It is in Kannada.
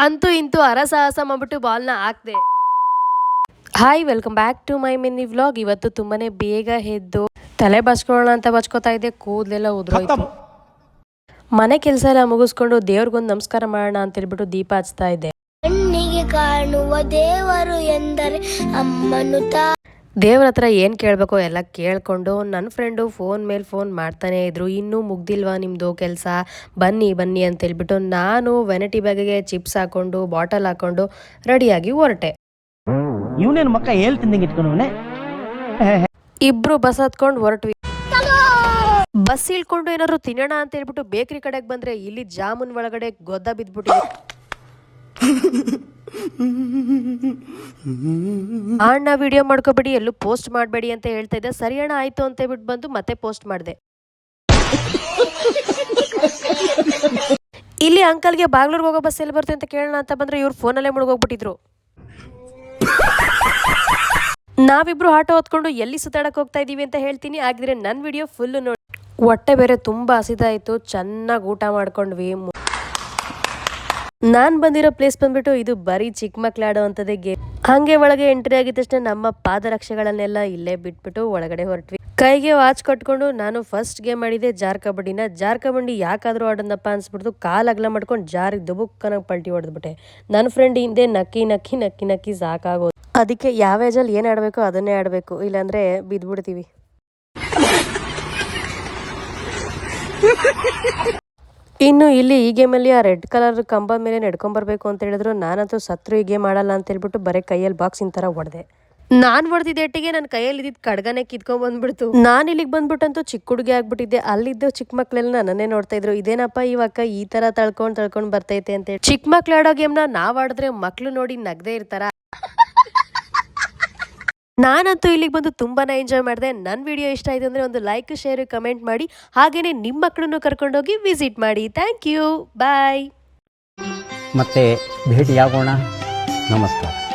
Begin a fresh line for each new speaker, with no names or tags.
ಅಂತೂ ಇಂತೂ ಅರಸಾಹಸ ಮಾಡ್ಬಿಟ್ಟು ಬಾಲ್ನ ಹಾಕ್ದೆ. Hi, welcome back to my mini vlog. ಇವತ್ತು ತುಂಬಾನೇ ಬೇಗ ಎದ್ದು ತಲೆ ಬಚ್ಕೊಳ್ಳೋಣ ಅಂತ ಬಚ್ಕೋತಾ ಇದ್ದೆ. ಕೂದಲೆಲ್ಲ ಉದ್ರೋಯ್ತು. ಮನೆ ಕೆಲಸ ಎಲ್ಲ ಮುಗಿಸ್ಕೊಂಡು ದೇವ್ರಿಗೊಂದು ನಮಸ್ಕಾರ ಮಾಡೋಣ ಅಂತ ಹೇಳ್ಬಿಟ್ಟು ದೀಪ ಹಚ್ತಾ ಇದ್ದೆ.
ಕಣ್ಣಿಗೆ ಕಾಣುವ ದೇವರು ಎಂದರೆ ಅಮ್ಮನು
ದೇವ್ರ ಹತ್ರ ಏನು ಕೇಳಬೇಕೋ ಎಲ್ಲ ಕೇಳ್ಕೊಂಡು ನನ್ನ ಫ್ರೆಂಡು ಫೋನ್ ಮೇಲೆ ಫೋನ್ ಮಾಡ್ತಾನೆ ಇದ್ರು. ಇನ್ನೂ ಮುಗ್ದಿಲ್ವಾ ನಿಮ್ಮದು ಕೆಲಸ, ಬನ್ನಿ ಬನ್ನಿ ಅಂತ ಹೇಳ್ಬಿಟ್ಟು ನಾನು ವೆನಿಟಿ ಬ್ಯಾಗಿಗೆ ಚಿಪ್ಸ್ ಹಾಕೊಂಡು ಬಾಟಲ್ ಹಾಕೊಂಡು ರೆಡಿಯಾಗಿ ಹೊರಟೆ.
ಇವನೇನು ಮಕ್ಕ ಹೇಳ್ತಿದ್ದಂಗೆ ಇಟ್ಕೊಂಡವನೇ.
ಇಬ್ರು ಬಸ್ ಹತ್ಕೊಂಡು ಹೊರಟ್ವಿ. ಬಸ್ ಇಳ್ಕೊಂಡು ಏನಾದ್ರು ತಿನ್ನೋಣ ಅಂತ ಹೇಳ್ಬಿಟ್ಟು ಬೇಕ್ರಿ ಕಡೆಗೆ ಬಂದ್ರೆ ಇಲ್ಲಿ ಜಾಮೂನ್ ಒಳಗಡೆ ಗೊದ್ದ ಬಿದ್ಬಿಟ್ಟಿದೆ. ಅಣ್ಣ ವಿಡಿಯೋ ಮಾಡ್ಕೋಬೇಡಿ, ಎಲ್ಲೂ ಪೋಸ್ಟ್ ಮಾಡಬೇಡಿ ಅಂತ ಹೇಳ್ತಾ ಇದ್ದೆ. ಸರಿ ಅಣ್ಣ ಆಯ್ತು ಅಂತ ಹೇಳ್ಬಿಟ್ಟು ಬಂದು ಮತ್ತೆ ಪೋಸ್ಟ್ ಮಾಡಿದೆ. ಇಲ್ಲಿ ಅಂಕಲ್ಗೆ ಬಾಗ್ಲೂರ್ಗೆ ಹೋಗೋ ಬಸ್ ಎಲ್ಲಿ ಬರುತ್ತೆ ಅಂತ ಕೇಳೋಣ ಅಂತ ಬಂದ್ರೆ ಇವ್ರು ಫೋನಲ್ಲೇ ಮುಳುಗೋಗ್ಬಿಟ್ಟಿದ್ರು. ನಾವಿಬ್ರು ಆಟೋ ಹೊತ್ಕೊಂಡು ಎಲ್ಲಿ ಸುತ್ತಾಡಕ್ ಹೋಗ್ತಾ ಇದೀವಿ ಅಂತ ಹೇಳ್ತೀನಿ. ಆಗಿದ್ರೆ ನನ್ನ ವಿಡಿಯೋ ಫುಲ್ ನೋಡಿ. ಹೊಟ್ಟೆ ಬೇರೆ ತುಂಬಾ ಹಸಿದಾಯ್ತು. ಚೆನ್ನಾಗಿ ಊಟ ಮಾಡ್ಕೊಂಡ್ವಿ. ನಾನ್ ಬಂದಿರೋ ಪ್ಲೇಸ್ ಬಂದ್ಬಿಟ್ಟು ಇದು ಬರೀ ಚಿಕ್ಕ ಮಕ್ಳು ಆಡೋ ಅಂತದೇ ಗೇಮ್. ಹಂಗೆ ಒಳಗೆ ಎಂಟ್ರಿ ಆಗಿದ ತಕ್ಷಣ ನಮ್ಮ ಪಾದರಕ್ಷೆಗಳನ್ನೆಲ್ಲ ಇಲ್ಲೇ ಬಿಟ್ಬಿಟ್ಟು ಒಳಗಡೆ ಹೊರಟ್ವಿ. ಕೈಗೆ ವಾಚ್ ಕಟ್ಕೊಂಡು ನಾನು ಫಸ್ಟ್ ಗೇಮ್ ಆಡಿದೆ ಜಾರ್ ಕಬಡ್ಡಿನ. ಜಾರ್ ಕಬಡ್ಡಿ ಯಾಕಾದ್ರೂ ಆಡೋದಪ್ಪ ಅನ್ಸ್ಬಿಡ್ತು. ಕಾಲ್ ಅಗಲ ಮಾಡ್ಕೊಂಡು ಜಾರಿ ದುಬುಕ್ಕನ ಪಲ್ಟಿ ಹೊಡೆದ್ಬಿಟ್ಟೆ. ನನ್ನ ಫ್ರೆಂಡ್ ಹಿಂದೆ ನಕ್ಕಿ ನಕ್ಕಿ ನಕ್ಕಿ ನಕ್ಕಿ ಸಾಕಾಗೋದು. ಅದಕ್ಕೆ ಯಾವ ಏಜಲ್ಲಿ ಏನ್ ಆಡ್ಬೇಕು ಅದನ್ನೇ ಆಡ್ಬೇಕು, ಇಲ್ಲಾಂದ್ರೆ ಬಿದ್ಬಿಡ್ತೀವಿ. ಇನ್ನು ಇಲ್ಲಿ ಈ ಗೇಮಲ್ಲಿ ಆ ರೆಡ್ ಕಲರ್ ಕಂಬ ಮೇಲೆ ನಡ್ಕೊಂಬರ್ಬೇಕು ಅಂತ ಹೇಳಿದ್ರು. ನಾನಂತೂ ಸತ್ರು ಈ ಗೇಮ್ ಆಡಲ್ಲ ಅಂತ ಹೇಳ್ಬಿಟ್ಟು ಬರೀ ಕೈಯಲ್ಲಿ ಬಾಕ್ಸಿನ ತರ ಹೊಡೆದೆ. ನಾನ್ ಹೊಡೆದಿದ್ದ ಎಟ್ಟಿಗೆ ನನ್ನ ಕೈಯಲ್ಲಿ ಇದ್ದಿದ್ದು ಕಡ್ಗನೆ ಕಿತ್ಕೊಂಡ್ ಬಂದ್ಬಿಡ್ತು. ನಾನು ಇಲ್ಲಿಗೆ ಬಂದ್ಬಿಟ್ಟಂತೂ ಚಿಕ್ಕ ಹುಡುಗಿ ಆಗ್ಬಿಟ್ಟಿದ್ದೆ. ಅಲ್ಲಿದ್ದು ಚಿಕ್ಕ ಮಕ್ಳೆಲ್ಲ ನನ್ನನ್ನೇ ನೋಡ್ತಾ ಇದ್ರು. ಇದೇನಪ್ಪ ಇವಾಗ ಈ ತರ ತಳ್ಕೊಂಡ್ ಬರ್ತೈತೆ ಅಂತ ಹೇಳಿ. ಚಿಕ್ಕ ಮಕ್ಳು ಆಡೋ ಗೇಮ್ನ ನಾವ್ ಆಡಿದ್ರೆ ಮಕ್ಳು ನೋಡಿ ನಗದೆ ಇರ್ತಾರ. ನಾನಂತೂ ಇಲ್ಲಿಗೆ ಬಂದು ತುಂಬಾನೇ ಎಂಜಾಯ್ ಮಾಡಿದೆ. ನನ್ನ ವಿಡಿಯೋ ಇಷ್ಟ ಆಯ್ತು ಅಂದ್ರೆ ಒಂದು ಲೈಕ್, ಶೇರ್, ಕಮೆಂಟ್ ಮಾಡಿ. ಹಾಗೇನೆ ನಿಮ್ಮ ಮಕ್ಕಳನ್ನು ಕರ್ಕೊಂಡೋಗಿ ವಿಸಿಟ್ ಮಾಡಿ. ಥ್ಯಾಂಕ್ ಯು, ಬಾಯ್.
ಮತ್ತೆ ಭೇಟಿಯಾಗೋಣ. ನಮಸ್ಕಾರ.